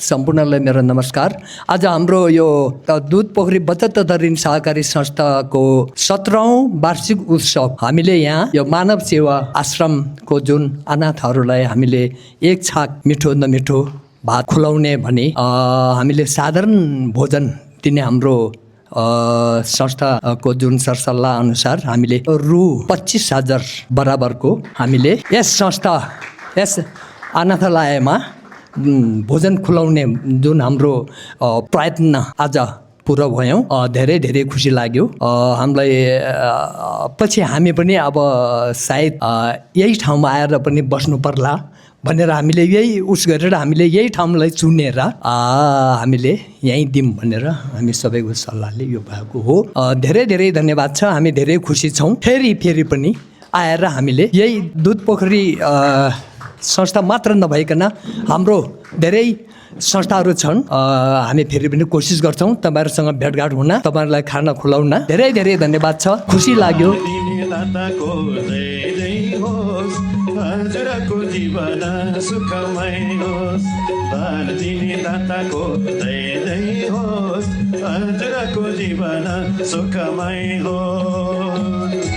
सम्पूर्णलाई मेरो नमस्कार। आज हाम्रो यो दुध पोखरी बचत तथा ऋण सहकारी संस्थाको 17औं वार्षिक उत्सव हामीले यहाँ यो मानव सेवा आश्रमको जुन अनाथहरूलाई हामीले एक छाक मिठो नमिठो भात खुलाउने भने हामीले साधारण भोजन दिने हाम्रो संस्थाको जुन सरसल्लाह अनुसार हामीले रु 25,000 बराबरको हामीले यस अनाथालयमा भोजन खुलाउने जुन हाम्रो प्रयत्न आज पुरा भयौँ। धेरै धेरै खुसी लाग्यो हामीलाई। पछि हामी पनि अब सायद यही ठाउँमा आएर पनि बस्नु पर्ला भनेर हामीले यही गरेर हामीले यही ठाउँलाई चुनेर हामीले यहीँ दिउँ भनेर हामी सबैको सल्लाहले यो भएको हो। धेरै धेरै धन्यवाद छ। हामी धेरै खुसी छौँ। फेरि पनि आएर हामीले यही दुध पोखरी संस्था मात्र नभइकन हाम्रो धेरै संस्थाहरू छन्। हामी फेरि पनि कोसिस गर्छौँ तपाईँहरूसँग भेटघाट हुन, तपाईँहरूलाई खाना खुलाउन। धेरै धेरै धन्यवाद छ। खुसी लाग्यो। हजुरको जीवन सुखमय होस्, दान दिने दाताको दय होस्, हजुरको जीवन सुखमय होस्।